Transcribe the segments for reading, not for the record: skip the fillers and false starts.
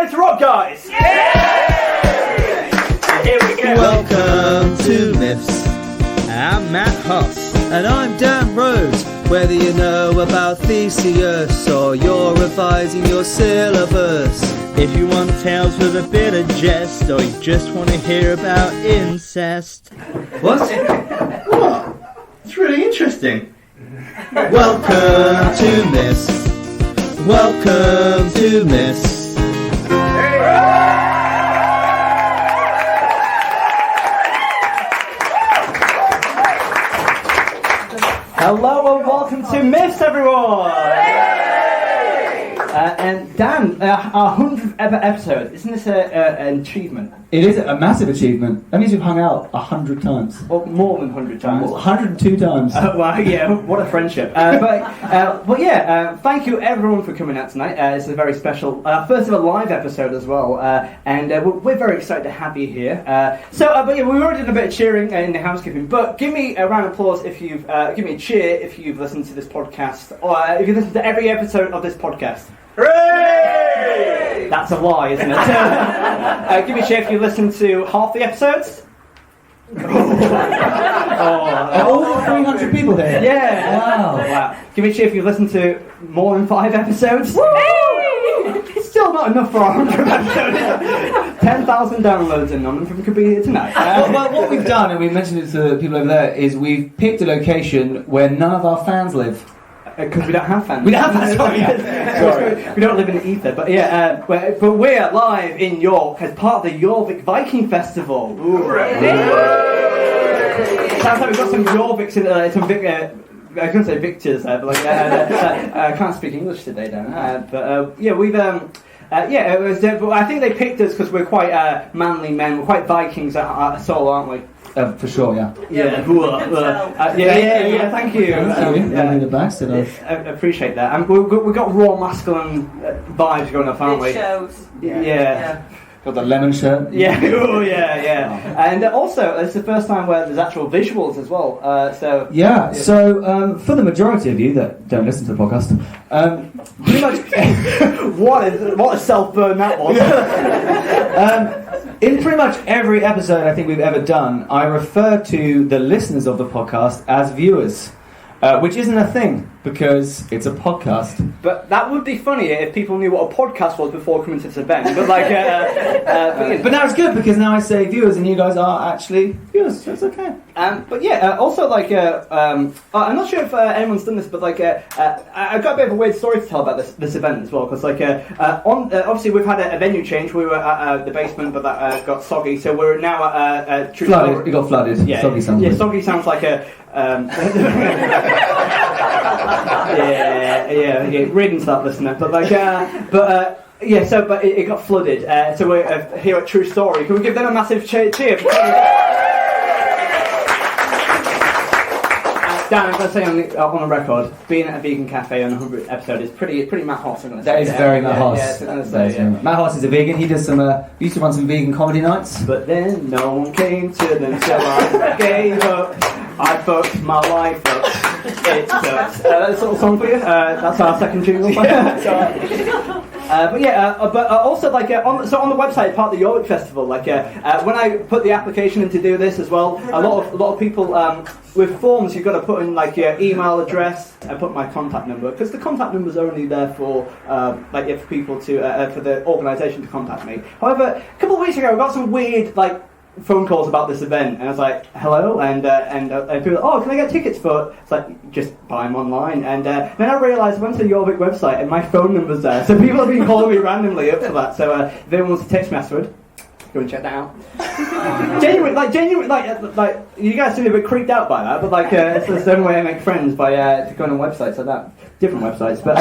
ready to rock, guys? Yay! Here we go. Welcome to Myths. I'm Matt Huss. And I'm Dan Rhodes. Whether you know about Theseus or you're revising your syllabus, if you want tales with a bit of jest, or you just want to hear about incest. What? What? It's really interesting. Welcome to Myths. Welcome to Myths. Hello and welcome to Myths, everyone! And Dan, our 100th ever episode, isn't this an achievement? It is a massive achievement. That means we've hung out 100 times. Or more than 100 times. 102 times. Well, yeah, what a friendship. Thank you everyone for coming out tonight. It's a very special, first of a live episode as well. We're very excited to have you here. We already did a bit of cheering in the housekeeping, but give me a round of applause if you've, give me a cheer if you've listened to this podcast, or if you've listened to every episode of this podcast. Hooray! That's a lie, isn't it? Give me a cheer if you listened to half the episodes. All 300 people here. Yeah. Wow. Give me a cheer if you listened to more than 5 episodes. Woo! It's still not enough for our 100 episodes. 10,000 downloads and none of them could be here tonight. Well, what we've done, and we mentioned it to the people over there, is we've picked a location where none of our fans live. Because we don't have fans. We don't have fans, sorry. We don't live in the ether. But yeah, but we're live in York as part of the York Viking Festival. Sounds like we've got some Jorviks in some big. I couldn't say Victors, but I can't speak English today, Dan. We've. It was. But I think they picked us because we're quite manly men. We're quite Vikings at soul, aren't we? For sure, yeah. Yeah. Thank you. In the back, so I appreciate that. And we've got raw masculine vibes going off, aren't we? It shows. Yeah. Got the lemon shirt. Yeah. And also, it's the first time where there's actual visuals as well. So for the majority of you that don't listen to the podcast, pretty much what a self-burn that was. In pretty much every episode I think we've ever done, I refer to the listeners of the podcast as viewers, which isn't a thing because it's a podcast. But that would be funnier if people knew what a podcast was before coming to this event. But but now it's good because now I say viewers and you guys are actually viewers. So it's okay. I'm not sure if anyone's done this, but I've got a bit of a weird story to tell about this event as well. Because obviously we've had a venue change. We were at the basement, but that got soggy, so we're now at True flooded. Story. It got flooded. Yeah, soggy sounds. Yeah, soggy sounds like a. Read into that, listener. But it got flooded. So we're here at True Story. Can we give them a massive cheer? Dan, I'm going to say on the record, being at a vegan cafe on a 100th episode is pretty Matt Hoss. I'm going to say that is very Matt Hoss. Matt Hoss is a vegan. He does used to run some vegan comedy nights. But then no one came to them, so I gave up. I fucked my life up. It sucks. That's a little song for you. That's our second jingle. On the website, part of the York Festival, when I put the application in to do this as well, a lot of people with forms, you've got to put in your email address. I put my contact number because the contact number is only there for if people for the organisation to contact me. However, a couple of weeks ago, I got some weird phone calls about this event, and I was like, hello, and people can I get tickets for? It's like, just buy them online, and then I realised I went to the York website and my phone number's there, so people have been calling me randomly up for that. So if anyone wants a text message, go and check that out. Genuine, you guys seem a bit creeped out by that, but it's the only way I make friends by going on websites like that. Different websites, but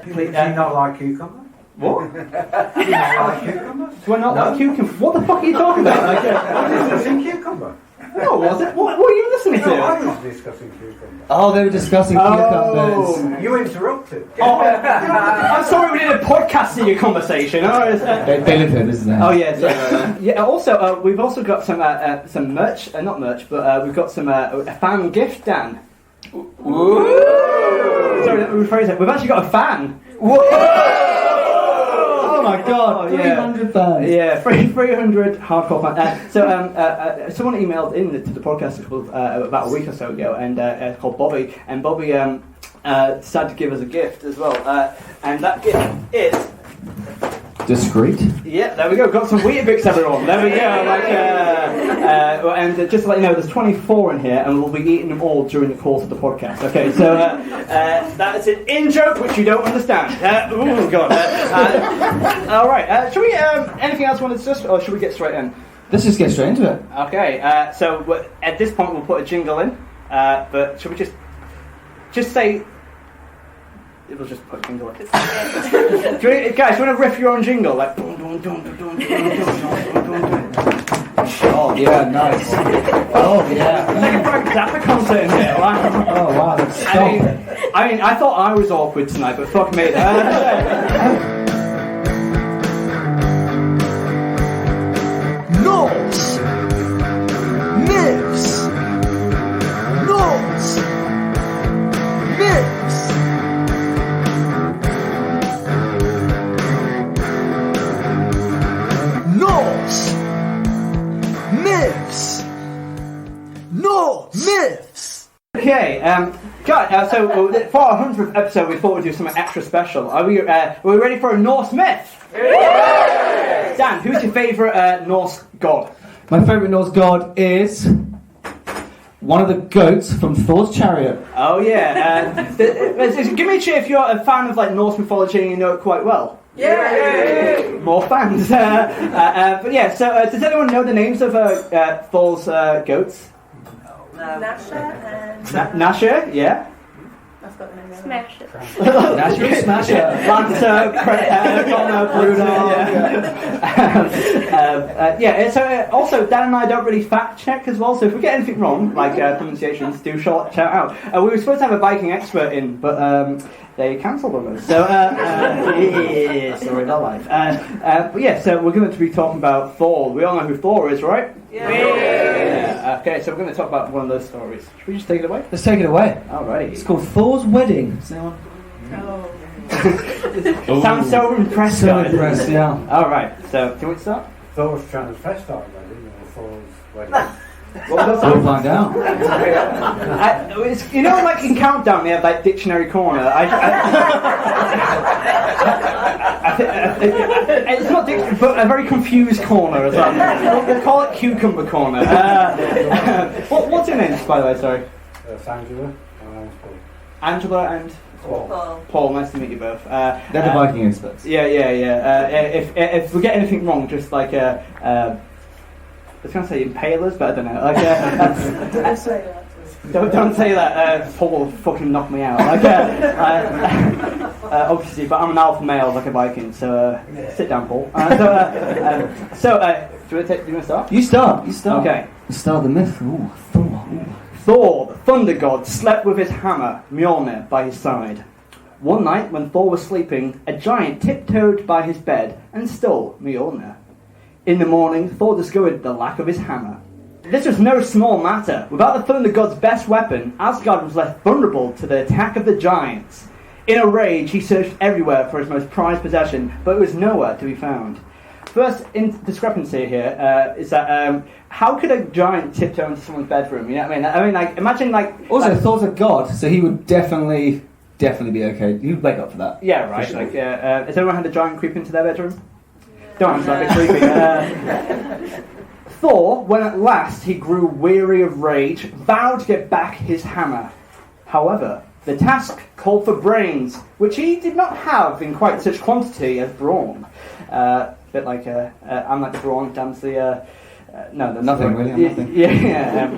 Do you not like cucumber? What? Do you not like cucumber? Do I not like cucumber? What the fuck are you talking about? I'm discussing cucumber. No, was it? What were you listening to? No, I was discussing cucumber. Oh, they were discussing cucumbers. You interrupted. I'm sorry we did a podcast in your conversation. They live here, isn't it? Oh yeah. Also, we've also got some merch. Not merch, but we've got some a fan gift, Dan. Ooh. Sorry, let me rephrase it. We've actually got a fan. Oh my God! 300 fans. Yeah, 300 hardcore fans. Someone emailed in to the podcast about a week or so ago, and called Bobby, and Bobby decided to give us a gift as well, and that gift is. Discreet. Yeah, there we go. Got some Weetabix, everyone. There we go. And just to let you know, there's 24 in here, and we'll be eating them all during the course of the podcast. Okay, so that is an in-joke which you don't understand. Oh God. All right. Should we? Anything else you want to discuss, or should we get straight in? Let's just get straight into it. Okay. So at this point, we'll put a jingle in. But should we just say? It'll just put a jingle in. Guys, do you want to riff your own jingle? Like. Oh yeah, nice. Oh yeah. Like a Frank Zappa concert in here. Wow. Oh wow, that's I mean, I thought I was awkward tonight, but fuck me. Norse myths. Norse myths. Norse myths. Norse myths. Okay, guys, so for our 100th episode, we thought we'd do something extra special. Are we ready for a Norse myth? Yeah! Dan, who's your favourite Norse god? My favourite Norse god is one of the goats from Thor's chariot. Oh yeah. Give me a cheer if you're a fan of like Norse mythology and you know it quite well. Yeah! More fans. But yeah, so does anyone know the names of Thor's goats? Nasha and... Nasha, yeah. I've got the name. Smash it. Nasher, Smasher. Lancer, Connor, Bruno. So also Dan and I don't really fact check as well. So if we get anything wrong, like pronunciations, do shout out. We were supposed to have a Viking expert in, but they cancelled on us. So sorry, not life. But yeah, so we're going to be talking about Thor. We all know who Thor is, right? Yeah. Okay, so we're going to talk about one of those stories. Should we just take it away? Let's take it away. Alright. It's called Thor's Wedding. Does anyone? Sounds so impressed, So guys. impressed, yeah. Alright, so do we start? Thor's transvestite wedding or Thor's wedding? We'll find out. You know, like in Countdown, they have like Dictionary Corner. It's not dictionary, but a very confused corner as well. We'll call it Cucumber Corner. What's your names, by the way? Sorry. Angela. My name's Paul. Angela and Paul. Nice to meet you both. They're the Viking experts. Yeah. If we get anything wrong, just like I was going to say impalers, but I don't know. Like, don't say that. Paul will fucking knock me out. Like, obviously, but I'm an alpha male, like a Viking. So sit down, Paul. Do you want to start? You start. Okay. You start the myth. Ooh, Thor. Ooh. Thor, the thunder god, slept with his hammer, Mjolnir, by his side. One night, when Thor was sleeping, a giant tiptoed by his bed and stole Mjolnir. In the morning, Thor discovered the lack of his hammer. This was no small matter. Without the thunder god's best weapon, Asgard was left vulnerable to the attack of the giants. In a rage, he searched everywhere for his most prized possession, but it was nowhere to be found. First discrepancy here is that how could a giant tiptoe into someone's bedroom? You know what I mean? I mean, like, imagine like. Also, Thor's a god, so he would definitely be okay. You'd wake up for that. Yeah, right. Sure. Like, has anyone had a giant creep into their bedroom? Don't answer that, it's creepy. Thor, when at last he grew weary of rage, vowed to get back his hammer. However, the task called for brains, which he did not have in quite such quantity as brawn. Bit like I'm like the brawn, Dan's the no, that's Nothing, really, I'm nothing. Yeah.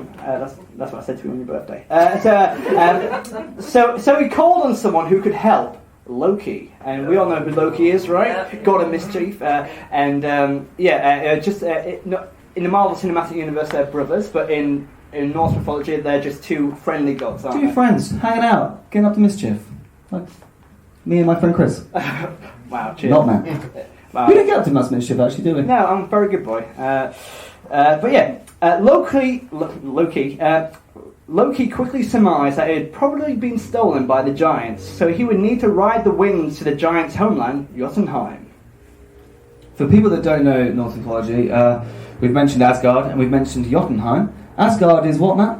That's what I said to you on your birthday. So he called on someone who could help. Loki, and we all know who Loki is, right? God of mischief, in the Marvel Cinematic Universe they're brothers, but in Norse mythology they're just two friendly gods, aren't Two they? friends hanging out, getting up to mischief, like me and my friend Chris. Wow, cheers. Not Matt. Wow. We don't get up to much mischief, actually, do we? No, I'm a very good boy. But yeah, Loki Loki quickly surmised that it had probably been stolen by the giants, so he would need to ride the winds to the giants' homeland, Jotunheim. For people that don't know Norse mythology, we've mentioned Asgard and we've mentioned Jotunheim. Asgard is what, Matt?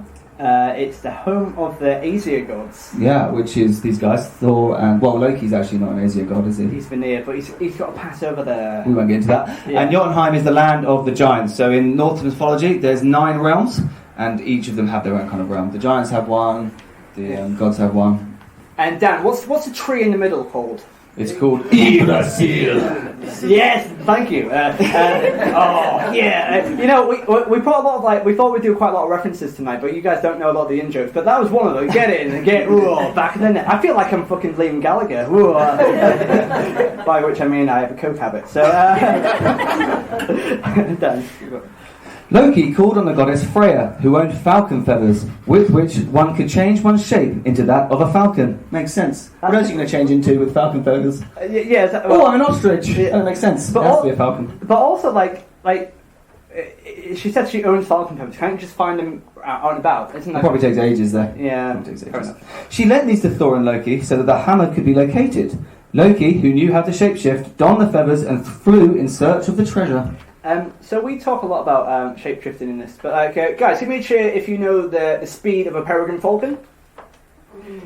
It's the home of the Aesir gods. Yeah, which is these guys, Thor and... Well, Loki's actually not an Aesir god, is he? He's Vanir, but he's got to pass over there. We won't get into that. Yeah. And Jotunheim is the land of the giants. So in Norse mythology, there's 9 realms, and each of them have their own kind of realm. The giants have one, the gods have one. And Dan, what's the tree in the middle called? It's called Yggdrasil. Yes, thank you. You know, we put a lot of we thought we'd do quite a lot of references tonight, but you guys don't know a lot of the in-jokes. But that was one of them. Get in and get back in the net. I feel like I'm fucking Liam Gallagher. By which I mean I have a coke habit. So, Dan. Loki called on the goddess Freya, who owned falcon feathers, with which one could change one's shape into that of a falcon. Makes sense. What else are you going to change into with falcon feathers? I'm an ostrich. Yeah. That makes sense. But it has to be a falcon. But also, she said she owns falcon feathers. Can't you just find them out and about? Isn't that... It probably takes ages there. Yeah, Takes ages. fair enough. She lent these to Thor and Loki so that the hammer could be located. Loki, who knew how to shapeshift, donned the feathers and flew in search of the treasure. So we talk a lot about shapeshifting in this, but guys, give me a cheer if you know the speed of a peregrine falcon.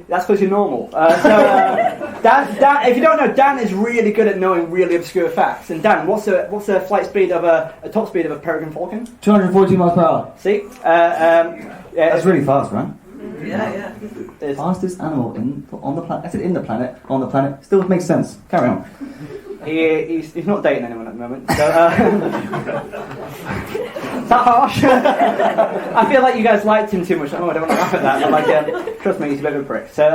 That's because you're normal. Dan, if you don't know, Dan is really good at knowing really obscure facts. And Dan, what's the flight speed of a top speed of a peregrine falcon? 240 miles per hour. See, That's really fast, right? Yeah. Fastest animal on the planet. I said in the planet, on the planet. Still makes sense. Carry on. He's not dating anyone at the moment. So, is that harsh? I feel like you guys liked him too much. I don't want to laugh at that. But trust me, he's a bit of a prick. So,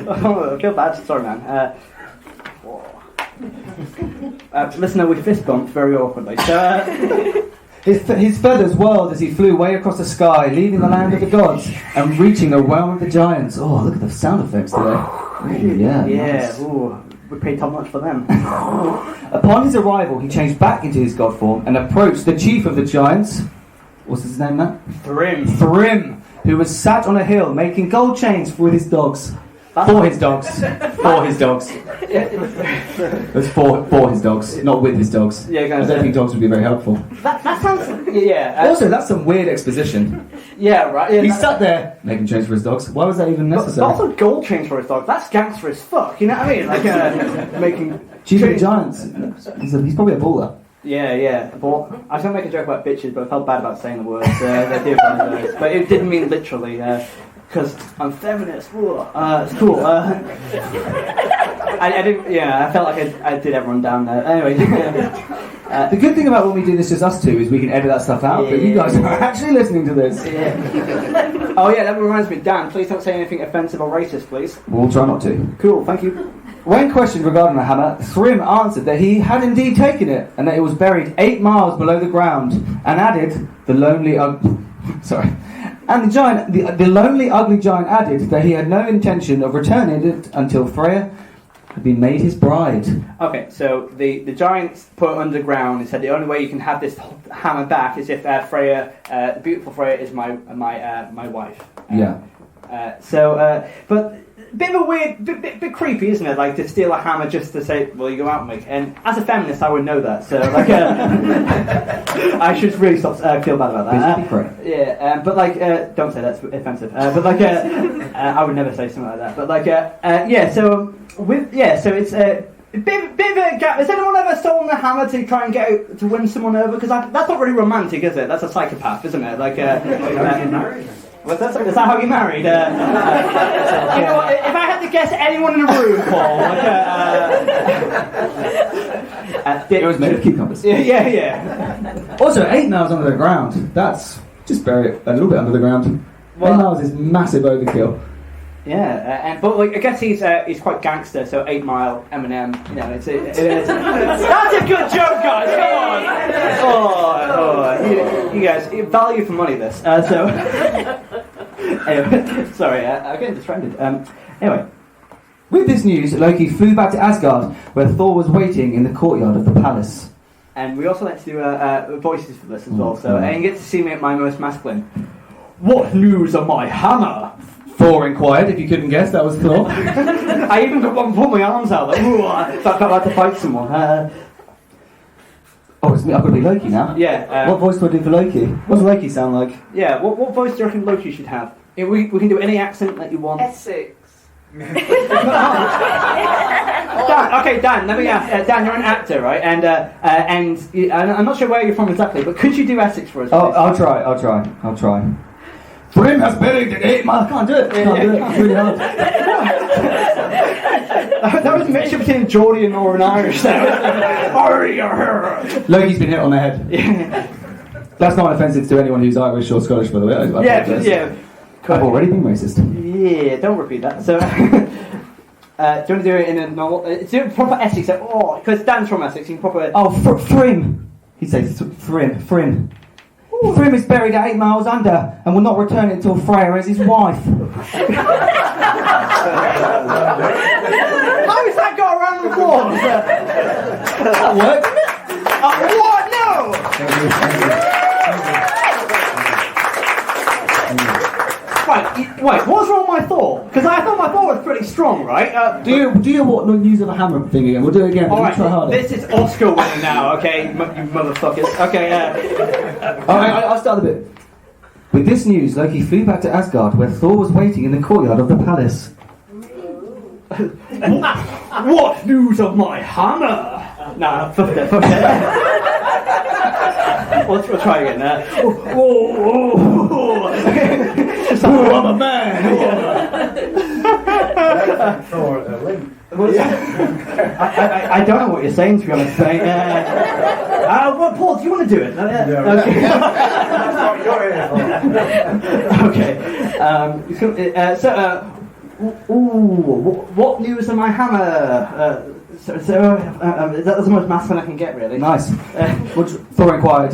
I feel bad. Sorry, man. Listener, we fist bumped very awkwardly. So, His feathers whirled as he flew way across the sky, leaving the land of the gods and reaching the realm of the giants. Oh, look at the sound effects today. Yeah. Nice. Ooh, we paid top much for them. Upon his arrival, he changed back into his god form and approached the chief of the giants. What's his name, Matt? Thrym, who was sat on a hill making gold chains for his dogs. For his dogs. It's for his dogs, not with his dogs. Yeah, I don't think dogs would be very helpful. That sounds... Yeah. Also, that's some weird exposition. Yeah, right. Yeah, He sat there making chains for his dogs. Why was that even but necessary? also gold chains for his dog. That's gangster as fuck. You know what I mean? Making... Chief of the Giants. He's probably a baller. Yeah. But I was going to make a joke about bitches, but I felt bad about saying the words. I do apologise. But it didn't mean literally. Because I'm feminist. It's cool. I didn't. Yeah, I felt like I did everyone down there. Anyway. The good thing about when we do this just us two is we can edit that stuff out, but you guys are actually listening to this. Yeah. Oh yeah, that reminds me. Dan, please don't say anything offensive or racist, please. We'll try not to. Cool, thank you. When questioned regarding the hammer, Thrym answered that he had indeed taken it and that it was buried 8 miles below the ground, and added the lonely ugly giant added that he had no intention of returning it until Freya had been made his bride. Okay, so the giants put it underground and said the only way you can have this hammer back is if Freya, the beautiful Freya, is my wife. But bit of a weird, bit creepy, isn't it? Like to steal a hammer just to say, "Well, you go out with me." And as a feminist, I would know that. So, I should really stop. Feel bad about that. But don't say that's offensive. I would never say something like that. But so it's a bit of a gap. Has anyone ever stolen a hammer to try and get to win someone over? Because that's not really romantic, is it? That's a psychopath, isn't it? Is that how you married? You know what, if I had to guess anyone in the room, Paul, it was made of cucumbers. Yeah. Also, 8 miles under the ground. That's just bury it a little bit under the ground. 8 miles is massive overkill. Yeah, but I guess he's quite gangster. So 8 Mile, Eminem. You know, it's that's a good joke, guys. Come on. You guys, value for money. This. Anyway, sorry, I'm getting distracted. Anyway, with this news, Loki flew back to Asgard, where Thor was waiting in the courtyard of the palace. And we also like to do voices for this as well. So and you get to see me at my most masculine. what news of my hammer? Thor inquired. If you couldn't guess, that was Thor. I even got one, put my arms out like, ooh, I felt like to fight someone. It's me. I've got to be Loki now. Yeah. What voice do I do for Loki? What does Loki sound like? Yeah. What voice do you reckon Loki should have? We can do any accent that you want. Essex. Dan, okay, Dan. Let me ask. Dan, you're an actor, right? And I'm not sure where you're from exactly, but could you do Essex for us? Oh, I'll try. Brim has buried the 8 miles. I can't do it. It's really hard. That was a mixture between Geordie and Northern Irish. Loki's been hit on the head. Yeah. That's not offensive to anyone who's Irish or Scottish, by the way. I apologize. Yeah. I've already been racist. Yeah, don't repeat that. So, do you want to do it in a normal... do it proper Essex. Because Dan's from Essex, you can proper... Thrym. He'd say Thrym. Thrym is buried at 8 miles under and will not return until Freya is his wife. How has that got around the walls? That worked. What? No! Wait, what's wrong with my Thor? Because I thought my Thor was pretty strong, right? Do you what news of a hammer thing again? We'll do it again. Alright, try harder. this is Oscar winner now, okay? You motherfuckers. Okay, I'll start a bit. With this news, Loki flew back to Asgard, where Thor was waiting in the courtyard of the palace. What news of my hammer? Nah, fuck that. We'll try again. I'm a man! Thor, Link. I don't know what you're saying, to be honest. Well, Paul, do you want to do it? Okay. What news of my hammer? That's the most masculine I can get, really. Nice. Thor inquired.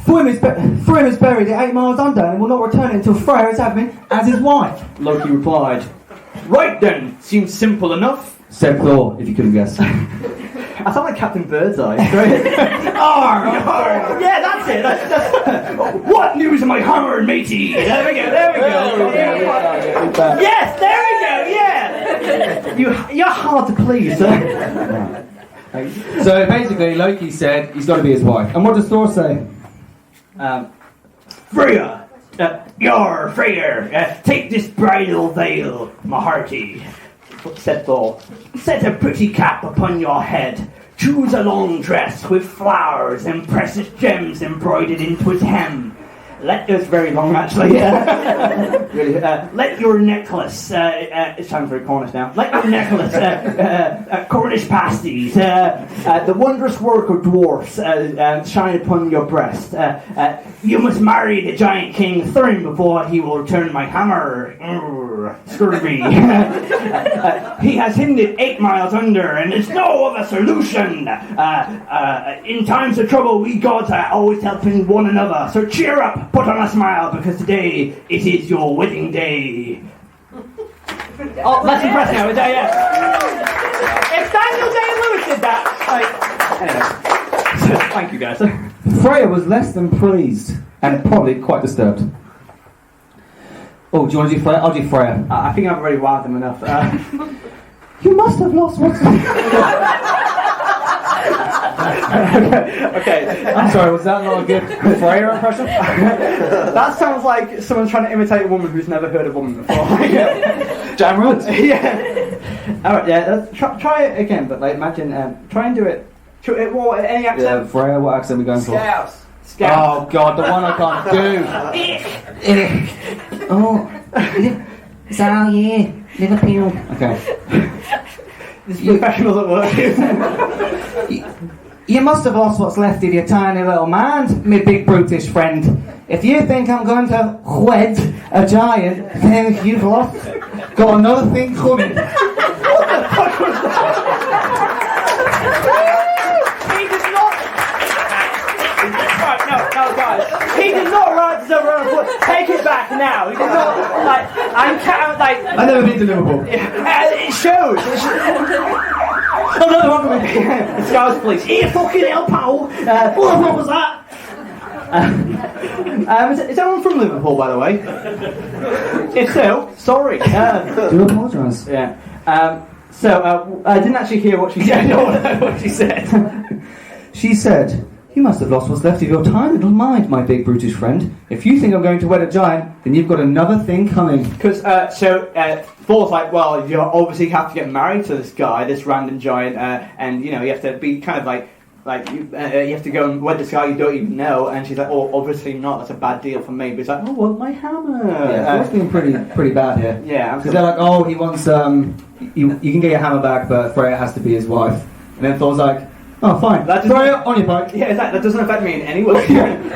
Thrym is buried at 8 miles under and will not return until Freya is having as his wife. Loki replied, right then, seems simple enough. Said Thor, if you couldn't guess. I sound like Captain Birdseye. Yeah, that's it. What news of my hammer, matey? There we go. Yes, there we go, yeah. You're hard to please. So basically, Loki said he's got to be his wife. And what does Thor say? Freya, you're Freya, take this bridal veil, my hearty, said Thor. Set a pretty cap upon your head. Choose a long dress with flowers and precious gems embroidered into its hem. It's very long, actually. Really, let your necklace, it sounds very Cornish now. Let your necklace, Cornish pasties, the wondrous work of dwarfs, shine upon your breast. You must marry the giant king Thrym before he will return my hammer. Scurvy. He has hidden it 8 miles under, and there's no other solution. In times of trouble, we gods are always helping one another. So cheer up. Put on a smile, because today it is your wedding day. Oh, that's impressive now, is that, yeah? If Daniel Day-Lewis did that, anyway. Thank you, guys. Freya was less than pleased and probably quite disturbed. Oh, do you want to do Freya? I'll do Freya. I think I've already wowed them enough. You must have lost what's... Okay. I'm sorry, was that not a good Freya impression? That sounds like someone trying to imitate a woman who's never heard a woman before. Jam Rhodes. Yeah. Alright, yeah, try it again, but like imagine, try and do it. Any accent? Yeah, Freya, what accent are we going for? Scouse. Oh god, the one I can't do. Oh. So yeah, Liverpool. Okay. This professionals at work. You must have lost what's left of your tiny little mind, me big brutish friend. If you think I'm going to wed a giant, then you've lost. Got another thing coming. What the fuck was that? He did not. Right, no, guys. He did not write this over on a book. Take it back now. He did not. I've never been to Liverpool. It shows. Another one for me. Scars, please. Here, fucking hell, pal. What the fuck was that? Is anyone from Liverpool, by the way? If so, sorry. Do apologise. Yeah. I didn't actually hear what she said. I don't know what she said. She said, "You must have lost what's left of your tiny little mind, my big brutish friend. If you think I'm going to wed a giant, then you've got another thing coming." Because Thor's like, well, you obviously have to get married to this guy, this random giant, and you have to be kind of like you have to go and wed this guy you don't even know. And she's like, oh, obviously not. That's a bad deal for me. But he's like, oh, well, my hammer. Yeah, Thor's being pretty bad here. Yeah, because they're like, oh, he wants you can get your hammer back, but Freya has to be his wife. And then Thor's like, oh, fine. Freya, on your pike. Yeah, that doesn't affect me in any way.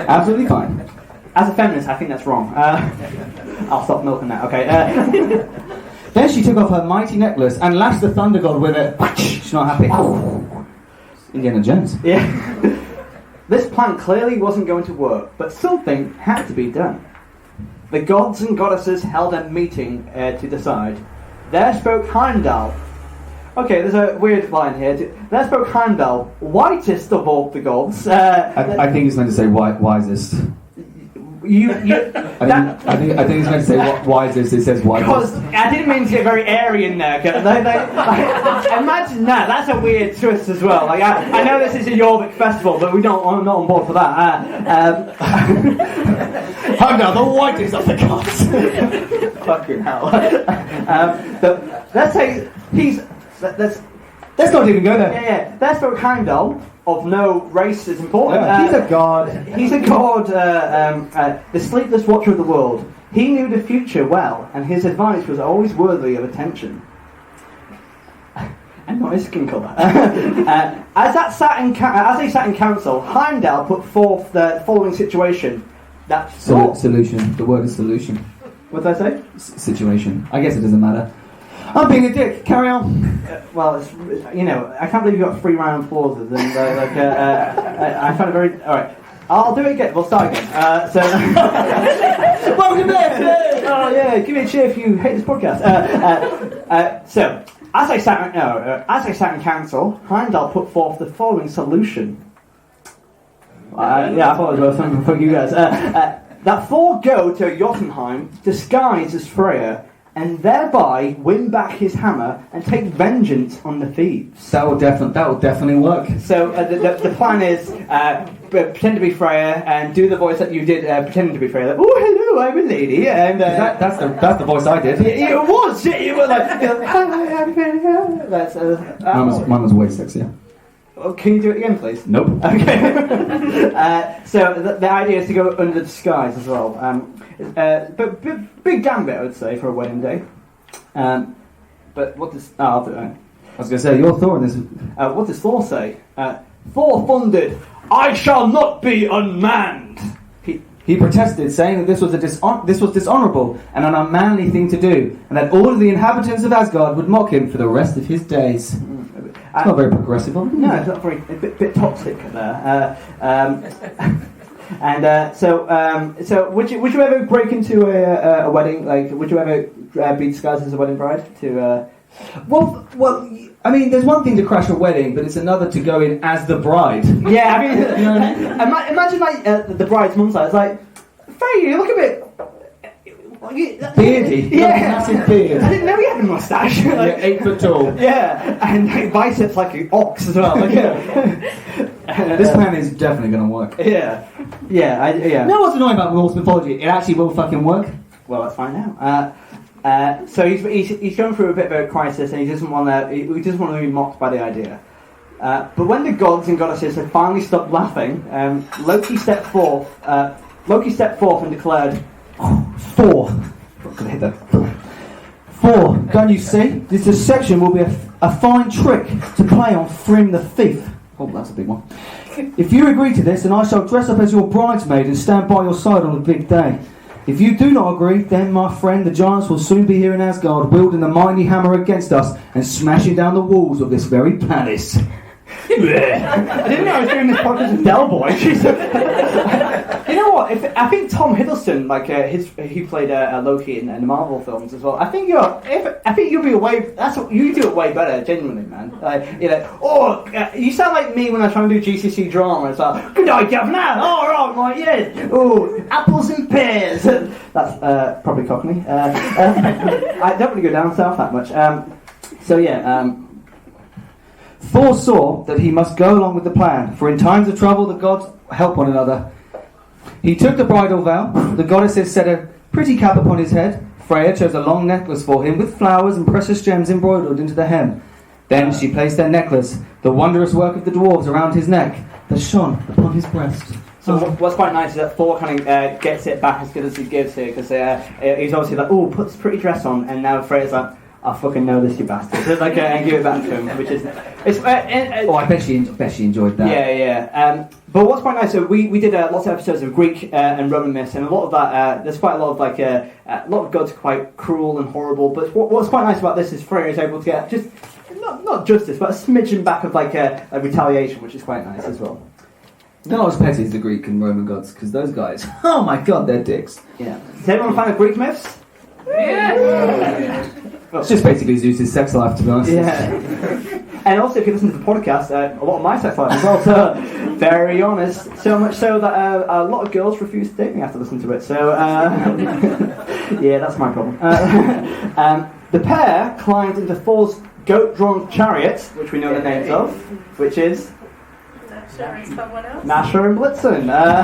Absolutely fine. As a feminist, I think that's wrong. I'll stop milking that. Okay. Then she took off her mighty necklace and lashed the thunder god with it. She's not happy. Indiana Jones. Yeah. This plan clearly wasn't going to work, but something had to be done. The gods and goddesses held a meeting to decide. There spoke Heimdall. Okay, there's a weird line here. There spoke Heimdall, whitest of all the gods. I think he's meant to say wisest. I think he's meant to say wisest. It says wisest. Because I didn't mean to get very airy in there. Imagine that. That's a weird twist as well. Like I know this is a York Viking Festival, but I'm not on board for that. Heimdall, the whitest of the gods. Fucking hell. But let's say Let's not even go there. Yeah. There spoke Heimdall. Of no race is important. Yeah, he's a god. He's a god, the sleepless watcher of the world. He knew the future well, and his advice was always worthy of attention. And not his skin colour. As they sat in council, Heimdall put forth the following situation. Solution. The word is solution. What did I say? Situation. I guess it doesn't matter. I'm being a dick. Carry on. Well, I can't believe you got 3 round applauses, and I find it very. All right, I'll do it again. We'll start again. Welcome back. Oh yeah, give me a cheer if you hate this podcast. So, as I sat in council, Heimdall put forth the following solution. I thought it was something for you guys. That Thor go to Jotunheim disguised as Freya, and thereby win back his hammer and take vengeance on the thieves. That will definitely work. So the plan is pretend to be Freya and do the voice that you did pretending to be Freya. Like, oh hello, I'm a lady. And that's the voice I did. It was. You were like, hi, I'm Freya. That's mine was way sexier. Oh, can you do it again, please? Nope. Okay. So the idea is to go under disguise as well. But big gambit, I would say, for a wedding day. But what does... I'll do it. I was going to say, you're Thor in this. What does Thor say? Thor thundered, "I shall not be unmanned." He protested, saying that this was dishonourable and an unmanly thing to do, and that all of the inhabitants of Asgard would mock him for the rest of his days. It's not very progressive, is it? No, it's not very... A bit toxic there. So would you ever break into a wedding? Like, would you ever be disguised as a wedding bride? Well, I mean, there's one thing to crash a wedding, but it's another to go in as the bride. Yeah, I mean, you know what I mean? Imagine like the bride's mum's side. It's like, Faye, you look a bit beardy. Yeah, massive beard. I didn't know he had a mustache. Like 8 foot tall. Yeah, and like biceps like an ox as well. Like, this plan is definitely going to work. Yeah. You know what's annoying about Norse mythology? It actually will fucking work. Well, let's find out. So he's going through a bit of a crisis, and he doesn't want to be mocked by the idea. But when the gods and goddesses had finally stopped laughing, Loki stepped forth and declared, Thor, don't you see? This deception will be a fine trick to play on Thrym the thief. Oh, that's a big one. If you agree to this, then I shall dress up as your bridesmaid and stand by your side on the big day. If you do not agree, then, my friend, the giants will soon be here in Asgard, wielding the mighty hammer against us and smashing down the walls of this very palace. I didn't know I was doing this podcast with Del Boy. You know know what? I think Tom Hiddleston, like he played Loki in the Marvel films as well. I think you'll be you do it way better, genuinely, man. You sound like me when I try and do GCC drama. It's like, good night, governor. All right, my yeah. Oh, apples and pears. That's probably Cockney. I don't really go down south that much. Thor saw that he must go along with the plan, for in times of trouble the gods help one another. He took the bridal vow. The goddesses set a pretty cap upon his head. Freya chose a long necklace for him with flowers and precious gems embroidered into the hem. Then she placed their necklace, the wondrous work of the dwarves, around his neck, that shone upon his breast. So what's quite nice is that Thor kind of gets it back as good as he gives here, because he's obviously like, oh, put this pretty dress on, and now Freya's like, I fucking know this, you bastard. So and give it back to him, which is... I bet she enjoyed that. Yeah. But what's quite nice, so we did lots of episodes of Greek and Roman myths, and a lot of that, there's quite a lot of a lot of gods are quite cruel and horrible, but what's quite nice about this is Freya is able to get just, not justice, but a smidgen back of a retaliation, which is quite nice as well. Not as petty as the Greek and Roman gods, because those guys, oh my god, they're dicks. Yeah. Is anyone a fan of Greek myths? Yeah! It's just basically Zeus's sex life, to be honest. Yeah. And also, if you listen to the podcast, a lot of my sex life as well, so very honest. So much so that a lot of girls refuse to date me after listening to it, so yeah, that's my problem. The pair climbed into Thor's goat-drawn chariot, which we know the names of, which is... Nasher and Blitzen. I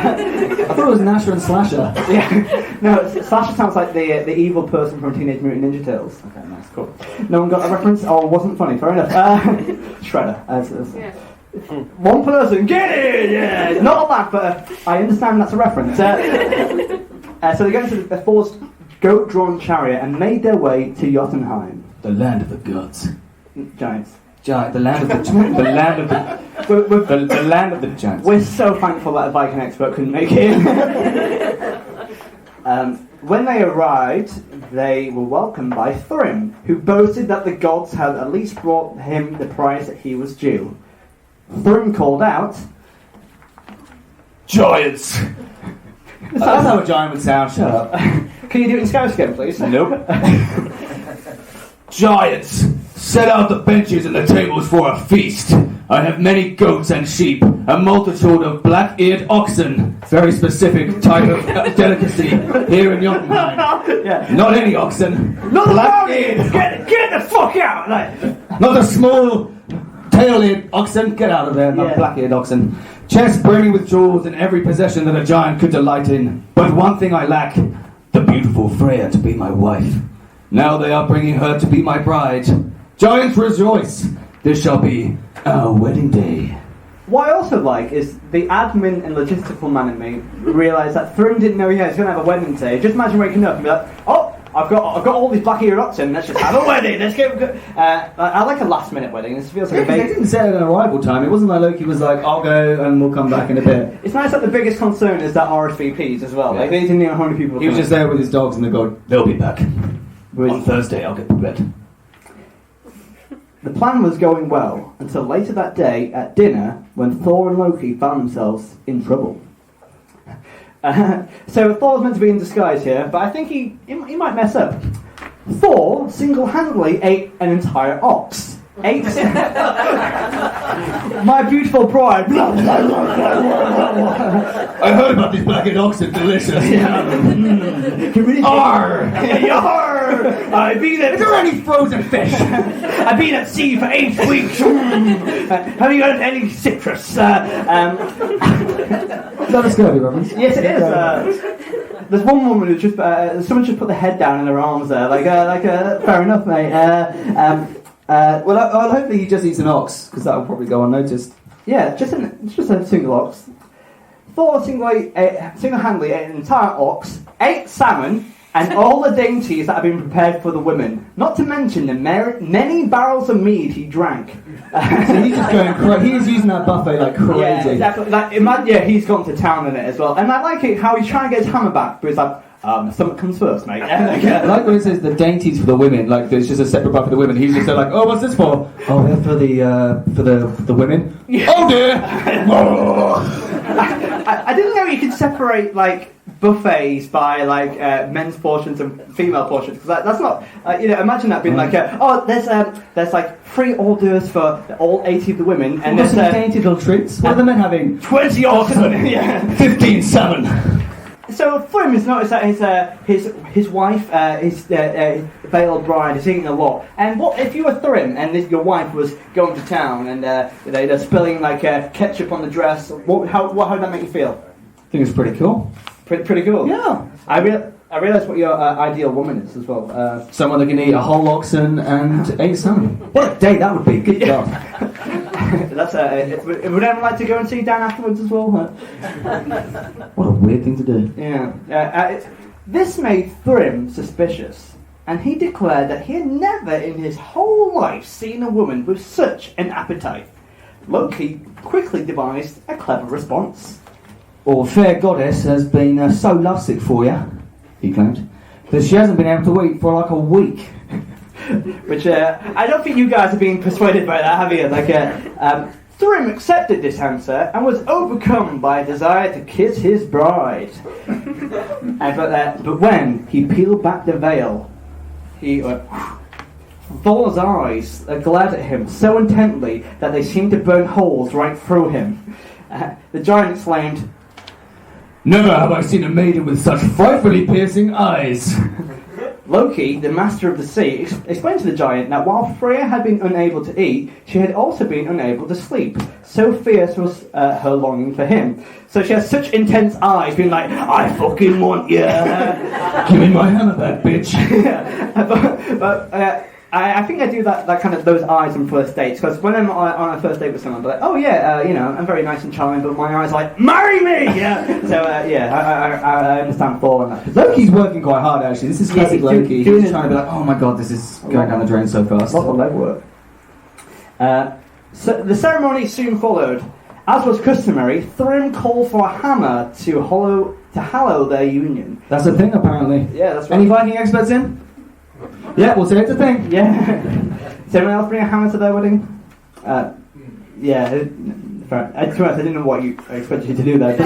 thought it was Nasher and Slasher. Yeah. No, Slasher sounds like the evil person from Teenage Mutant Ninja Turtles. Okay, nice, cool. No one got that reference? Oh, it wasn't funny, fair enough. Shredder. One person, get it! Yeah! Not a laugh, but I understand that's a reference. So they go into the Thor's goat-drawn chariot and made their way to Jotunheim. The land of the gods. Giants. The land of the giants. We're so thankful that a Viking expert couldn't make it. When they arrived, they were welcomed by Thrym, who boasted that the gods had at least brought him the prize that he was due. Thrym called out, Giants! That's how a giant would sound. Shut up. Can you do it in Scouse again, please? Nope. Giants! Set out the benches and the tables for a feast. I have many goats and sheep, a multitude of black-eared oxen, very specific type of delicacy here in Jotunheim. Yeah. Not any oxen. Not black-eared. Get the fuck out! Not a small tail-eared oxen. Get out of there. Not black-eared oxen. Chests brimming with jewels and every possession that a giant could delight in. But one thing I lack: the beautiful Freya to be my wife. Now they are bringing her to be my bride. Giants rejoice! This shall be our wedding day. What I also like is the admin and logistical man in me realised that Thrym didn't know he was going to have a wedding day. Just imagine waking up and be like, oh, I've got all these black-eared oxen, let's just have a wedding, let's go. I like a last-minute wedding. This feels like they didn't set an arrival time. It wasn't like Loki was like, I'll go and we'll come back in a bit. It's nice that the biggest concern is that RSVPs as well. Yeah. Like, they didn't know how many people. He was just there with his dogs and they go, they'll be back. On Thursday, I'll get to bed. The plan was going well until later that day at dinner when Thor and Loki found themselves in trouble. So Thor's meant to be in disguise here, but I think he might mess up. Thor single-handedly ate an entire ox. My beautiful bride. I heard about these black-eared oxen, delicious. Arr! Yarr! I've been at... Is there any frozen fish? I've been at sea for 8 weeks. Have you got any citrus? Is that a scurvy reference? Yes, it is. There's one woman who just... someone just put their head down in her arms there. Fair enough, mate. Well, hopefully he just eats an ox, because that will probably go unnoticed. Yeah, just a single ox. Thor single-handedly ate an entire ox, 8 salmon, and all the dainties that have been prepared for the women. Not to mention the many barrels of mead he drank. So he's just going crazy. He's using that buffet like crazy. Yeah, exactly. He's gone to town on it as well. And I like it how he's trying to get his hammer back, but he's like, Stomach comes first, mate. I like when it says the dainties for the women, like there's just a separate bar for the women. He's just like, oh, what's this for? Oh, they're for the women. Oh dear! I didn't know you could separate like buffets by like men's portions and female portions, because that's not imagine that being like there's like 3 hors d'oeuvres for all 80 of the women, and there's some dainty little treats. What are the men having? 20 oxen. Yeah. 15 salmon. So Thrym has noticed that his wife, his veiled bride, is eating a lot. And what if you were Thrym and your wife was going to town and they're spilling like ketchup on the dress? How would that make you feel? I think it's pretty cool. Pretty cool. Yeah. I realise what your ideal woman is as well. Someone that can eat a whole oxen and 8 salmon. What a day that would be. Good God. That's would anyone like to go and see Dan afterwards as well? What a weird thing to do. Yeah. This made Thrym suspicious, and he declared that he had never in his whole life seen a woman with such an appetite. Loki quickly devised a clever response. Our fair goddess has been so lovesick for you, he claimed, that she hasn't been able to eat for like a week. Which I don't think you guys are being persuaded by that, have you? Thrym accepted this answer and was overcome by a desire to kiss his bride. But when he peeled back the veil, Thor's eyes glared at him so intently that they seemed to burn holes right through him. The giant exclaimed, "Never have I seen a maiden with such frightfully piercing eyes." Loki, the master of the sea, explained to the giant that while Freya had been unable to eat, she had also been unable to sleep. So fierce was her longing for him. So she has such intense eyes, being like, "I fucking want you." Give me my hammer back, bitch. I think I do that kind of those eyes on first dates, because when I'm on a first date with someone, I'm like, "Oh yeah, I'm very nice and charming," but my eyes are like, "Marry me!" Yeah. So I understand Thor on that. Loki's working quite hard actually. This is classic Loki. He's trying to be like, "Oh my god, this is going down the drain so fast." Lots of legwork. So the ceremony soon followed. As was customary, Thrym called for a hammer to hallow their union. That's a thing apparently. Yeah, that's right. Any Viking experts in? Yeah, we'll say it's a thing. Yeah. Does anyone else bring a hammer to their wedding? Yeah. To be honest, I didn't know what I expected you to do there.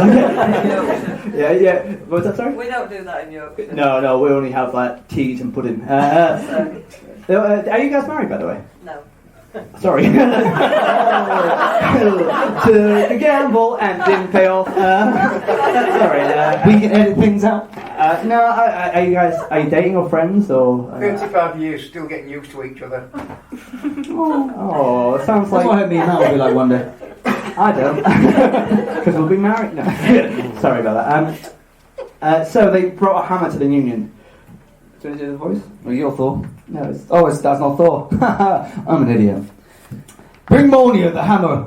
Yeah. What was that, sorry? We don't do that in York. No, we only have like teas and pudding. Are you guys married, by the way? No. Sorry. To gamble and didn't pay off. Sorry. We can edit things out. No, are you dating or friends or? 35 years, still getting used to each other. Oh, it sounds like. That's what I hope me and Matt will be like one day. I don't, because we'll be married. No, sorry about that. So they brought a hammer to the union. Do you want to do the voice? Well, you're Thor. No, that's not Thor. I'm an idiot. Bring Mjolnir the hammer.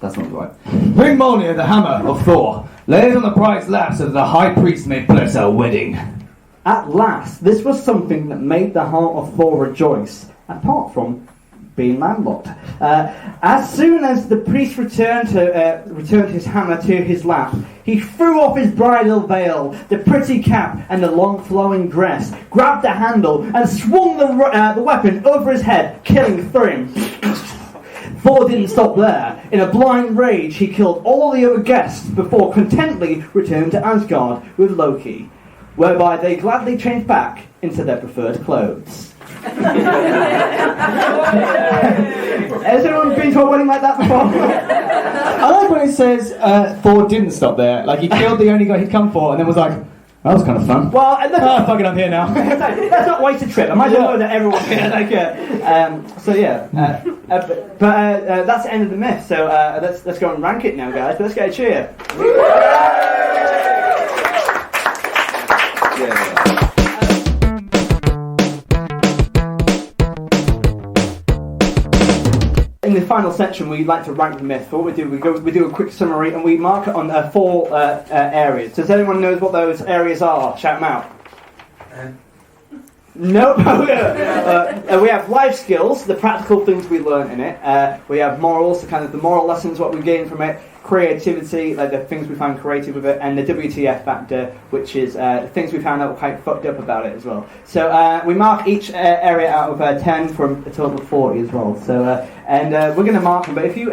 That's not right. Bring Mjolnir the hammer of Thor. Lay it on the bride's lap so that the high priest may bless our wedding. At last, this was something that made the heart of Thor rejoice, apart from being landlocked. As soon as the priest returned his hammer to his lap, he threw off his bridal veil, the pretty cap, and the long flowing dress, grabbed the handle, and swung the weapon over his head, killing Thrym. Thor didn't stop there. In a blind rage, he killed all the other guests before contentedly returning to Asgard with Loki, whereby they gladly changed back into their preferred clothes. Has anyone been to a wedding like that before? I like when it says Thor didn't stop there. Like he killed the only guy he'd come for and then was like, that was kind of fun. Well, fuck it, I'm here now. That's not wasted trip. I might as well know that everyone's here. That's the end of the myth. So let's go and rank it now, guys. Let's get a cheer. In the final section, we like to rank the myth. What we do, we do a quick summary and we mark it on 4 areas. Does anyone know what those areas are? Shout them out. Nope. We have life skills, the practical things we learn in it. We have morals, the kind of the moral lessons, what we gain from it. Creativity, like the things we find creative with it, and the WTF factor, which is the things we found out were quite fucked up about it as well. So we mark each area out of 10 from a total of 40 as well. So we're going to mark them. But if you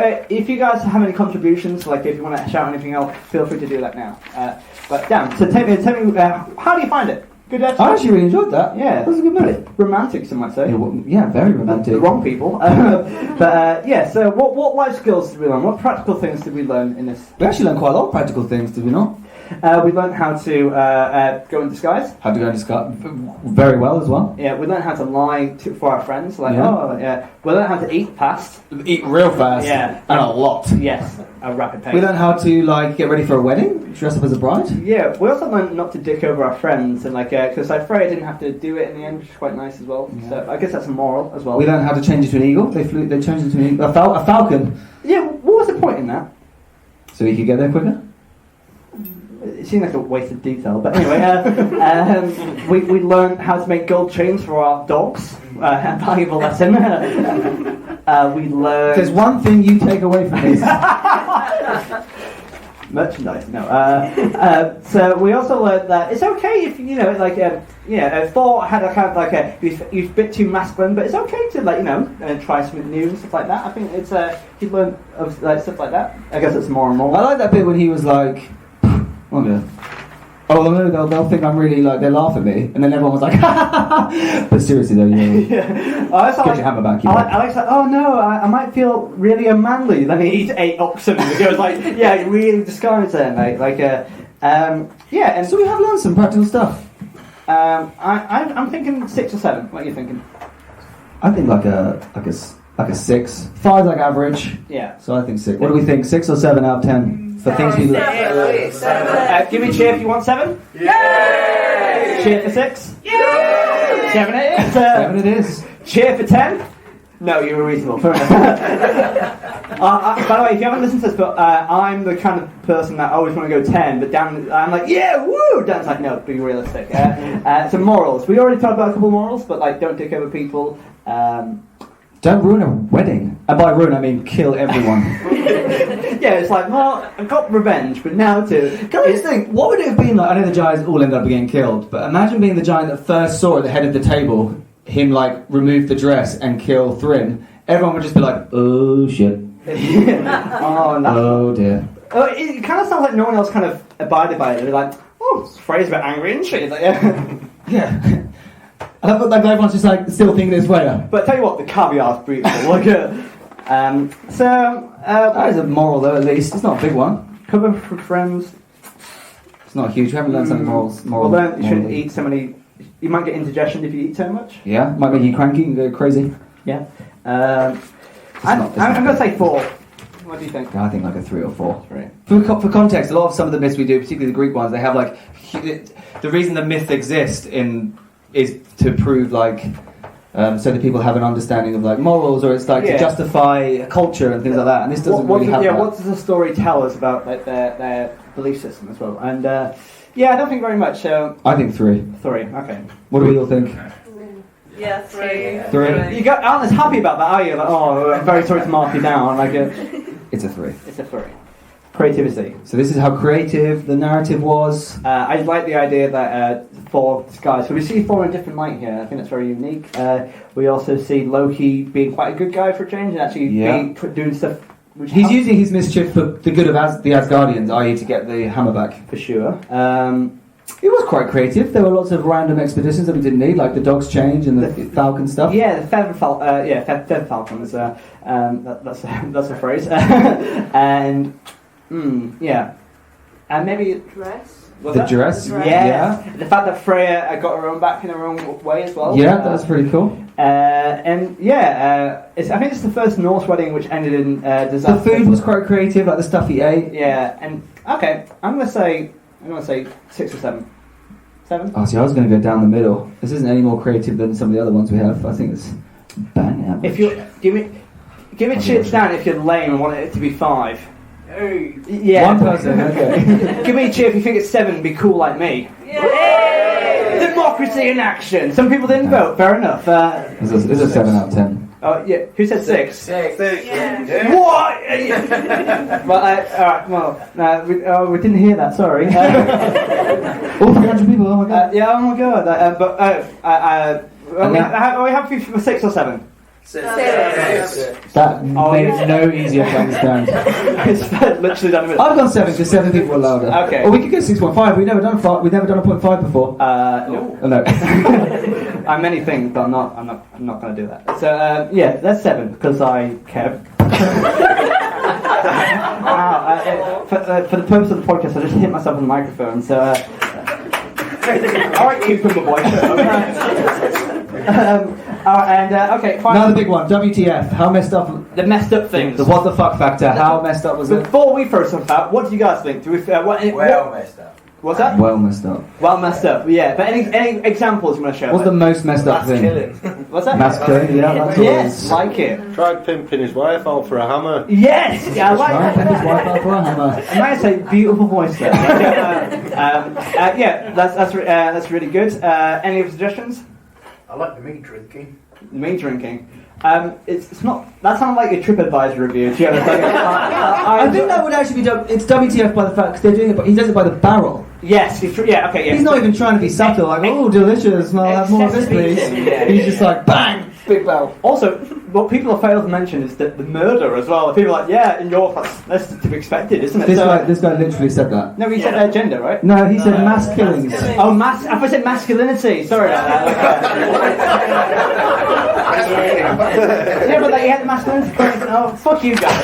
guys have any contributions, like if you want to shout anything else, feel free to do that now. But Dan, so tell me, how do you find it? Good episode? I actually really enjoyed that. Yeah, that was a good movie. Romantic, some might say. Yeah, very romantic. The wrong people. So what life skills did we learn? What practical things did we learn in this? We actually learned quite a lot of practical things, did we not? We learned how to go in disguise. How to go in disguise very well as well. Yeah, we learned how to lie for our friends. We learned how to eat fast. Eat real fast. Yeah. And a lot. Yes, a rapid pace. We learned how to get ready for a wedding, dress up as a bride. Yeah, we also learned not to dick over our friends, and because Freya didn't have to do it in the end, which is quite nice as well. Yeah. So I guess that's a moral as well. We learned how to change into an eagle. They changed into an eagle. A falcon. Yeah, what was the point in that? So we could get there quicker. It seemed like a waste of detail, but anyway, we learned how to make gold chains for our dogs. A valuable lesson. We learned. There's one thing you take away from this. Merchandise, no. So we also learned that it's okay if Thor had a kind of he was a bit too masculine, but it's okay to try something new and stuff like that. I think it's he learned of stuff like that. I guess it's more and more. I like that bit when he was like, they'll think I'm really they'll laugh at me, and then everyone was like, but seriously though, get your hammer back. Alex like, oh no, I might feel really unmanly. Then he eats 8 oxen and goes really disguised there, mate. And so we have learned some practical stuff. I'm thinking 6 or 7. What are you thinking? I think like a 6. 5 like average. Yeah. So I think 6. What do we think? 6 or 7 out of 10 for things we learn? 7. Give me a cheer if you want 7. Yay! Cheer for 6. Yay! 7 it is. 7 it is. Cheer for 10. No, you were reasonable. Fair enough. By the way, if you haven't listened to this, but I'm the kind of person that always want to go 10, but Dan, I'm like, yeah, woo! Dan's like, no, be realistic. So morals. We already talked about a couple of morals, but don't dick over people. Don't ruin a wedding. And by ruin, I mean kill everyone. Yeah, it's like, well, I've got revenge, but now to... Can we just think, what would it have been like? I know the giants all ended up getting killed, but imagine being the giant that first saw at the head of the table him remove the dress and kill Thrym. Everyone would just be like, oh shit. Oh, no. Oh dear. It kind of sounds like no one else kind of abided by it. They're like, oh, Freya's a bit angry, isn't she? Like, yeah. I love that everyone's just still thinking this way. But tell you what, the caviar's beautiful. That is a moral though, at least. It's not a big one. Cover for friends. It's not huge. We haven't learned something morals. Well, then you shouldn't eat so many. You might get indigestion if you eat too much. Yeah, might make you cranky and go crazy. Yeah. I'm going to say 4. What do you think? I think a 3 or 4. 3. For context, a lot of some of the myths we do, particularly the Greek ones, they have the reason the myth exists is to prove so that people have an understanding of morals, or it's to justify a culture and things like that. And this doesn't really have that. What does the story tell us about their belief system as well? And I don't think very much. I think 3. 3. Okay. What do we all think? Yeah, 3. 3. You aren't as happy about that, are you? I'm very sorry to mark you down. It's a 3. It's a 3. Creativity. So this is how creative the narrative was. I like the idea that Thor disguised. So we see Thor in a different light here. I think that's very unique. We also see Loki being quite a good guy for a change and actually doing stuff. He's using his mischief for the good of the Asgardians, i.e. to get the hammer back. For sure. It was quite creative. There were lots of random expeditions that we didn't need, like the dog's change and the falcon stuff. Yeah, the feather falcon is that's a phrase. And and maybe dress. The dress. Yeah. The fact that Freya got her own back in her own way as well. Yeah, that's pretty cool. I think it's the first Norse wedding which ended in disaster. The food was quite creative, like the stuff he ate. Yeah, and okay, I'm gonna say 6 or 7. 7. Oh, see, I was going to go down the middle. This isn't any more creative than some of the other ones we have. I think it's bang average. If you give it chits down if you're lame and want it to be 5. Hey. Yeah. One person, okay. Give me a cheer if you think it's 7 and be cool like me. Yay! Democracy in action. Some people didn't vote. Fair enough. It's a 7 out of 10. Oh yeah. Who said 6? 6. Yeah. What? Well, alright. Well, we didn't hear that. Sorry. 300 people. Oh my god. Yeah. Oh my god. Are we happy for 6 or 7? 6. That made it no easier to understand. It's literally done. I've gone 7 because 7 people were louder. Okay. Or we could go 6.5. We've never done 5. We've never done a 0.5 before. No. Oh, no. I'm many things, but I'm not going to do that. So yeah, that's 7 because I care. For the purpose of the podcast, I just hit myself on the microphone. So all right, cucumber boy. Okay, fine. Another big one. WTF? How messed up? The messed up things. The what the fuck factor. How messed up was it? Before we throw stuff out, what do you guys think? Do we? Messed up. What's that? Well messed up. Well messed up. Yeah. But any examples you want to share? What's the most messed up thing? What's that? Mass killing. Yeah. That's Yes, like it. Tried pimping his wife out for a hammer. Yes. Yeah, I like Right, that. and his wife out for a hammer. I might say beautiful voice there. Yeah, that's really good. Any other suggestions? I like the meat drinking. Me drinking. It's not. That sounds like a TripAdvisor review. Do you understand? I think that would actually be it's WTF by the fact because they're doing it, but he does it by the barrel. Yes. Yeah. Okay. Yeah. He's not even trying to be subtle, like, oh, delicious, I'll have more of this, please. Yeah, He's just like, bang, big barrel. Also, what people have failed to mention is that the murder as well. People are like, yeah, in York, that's to be expected, isn't it? This guy literally said that. No, he said their gender, right? No, he said mass killings. Oh, I thought I said masculinity. Sorry about that. Yeah, but he had the masculinity. Oh, fuck you guys.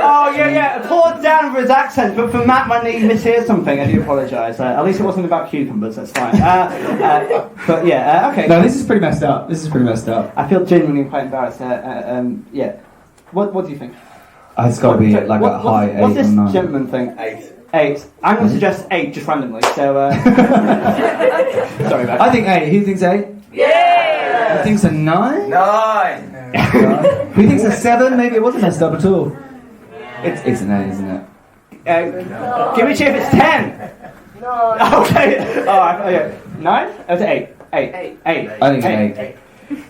Oh, yeah. Poor Dan for his accent, but for Matt, when he mishears something, I do apologise. At least it wasn't about cucumbers, that's fine. But yeah, okay. No, this is pretty messed up. I feel genuinely quite embarrassed. Yeah. What do you think? It's got to be like a high 8 What's this or 9. gentleman thing? 8. 8. I'm going to suggest 8 just randomly. So, sorry about that. I think 8. Who thinks 8? Yeah. Who thinks a 9? 9. Who thinks a 7? Maybe it wasn't messed up at all. It's an 8, isn't it? Give me a cheer if it's 10. No. Okay. Alright, 9? Oh, it's 8. 8. 8. I think 8.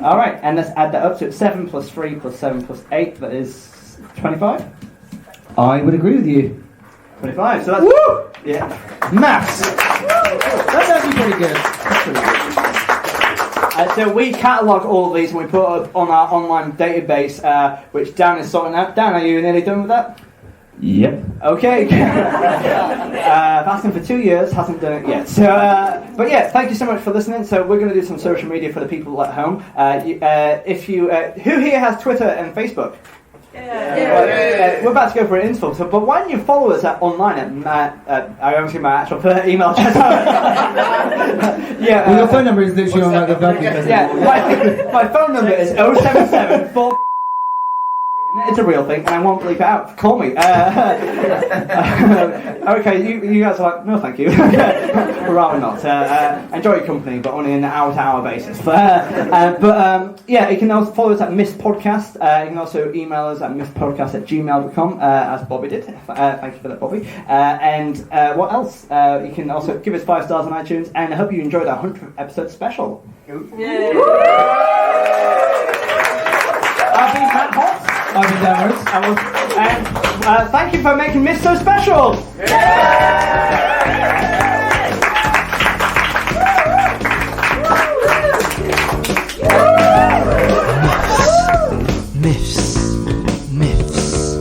Alright, and let's add that up to it. 7 plus 3 plus 7 plus 8, that is 25? I would agree with you. 25, so that's... Woo! Yeah. Maths! That's actually pretty good. So we catalogue all of these and we put it on our online database, which Dan is sorting out. Dan, are you nearly done with that? Yep. Okay. Asked him for 2 years, hasn't done it yet. So, but yeah, thank you so much for listening. So we're going to do some social media for the people at home. Who here has Twitter and Facebook? Yeah. We're about to go for an interval, but why don't you follow us online at Matt? I won't see my actual email address. Yeah. Well, your phone number is literally on like the Viking Festival. Yeah. My phone number is 077 It's a real thing, and I won't bleep it out. Call me. Okay, you guys are like, no, thank you. Rather not. Enjoy your company, but only on an hour-to-hour basis. Yeah, you can also follow us at Mist Podcast. You can also email us at mistpodcast@gmail.com, as Bobby did. Thank you for that, Bobby. And what else? You can also give us 5 stars on iTunes, and I hope you enjoyed our 100th episode special. Yeah. I've been Matt Hoss. I've been Dan Rhodes. And thank you for making Mist so special. Myths, myths, myths,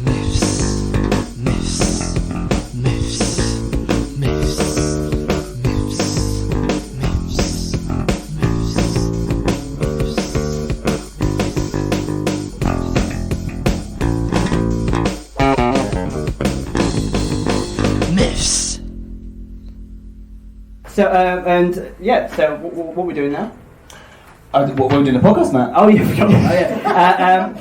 myths, myths, myths, myths, myths. So, and yeah, so what are we doing now? What we're doing a podcast, Matt? Oh, yeah, forgot. Oh, yeah.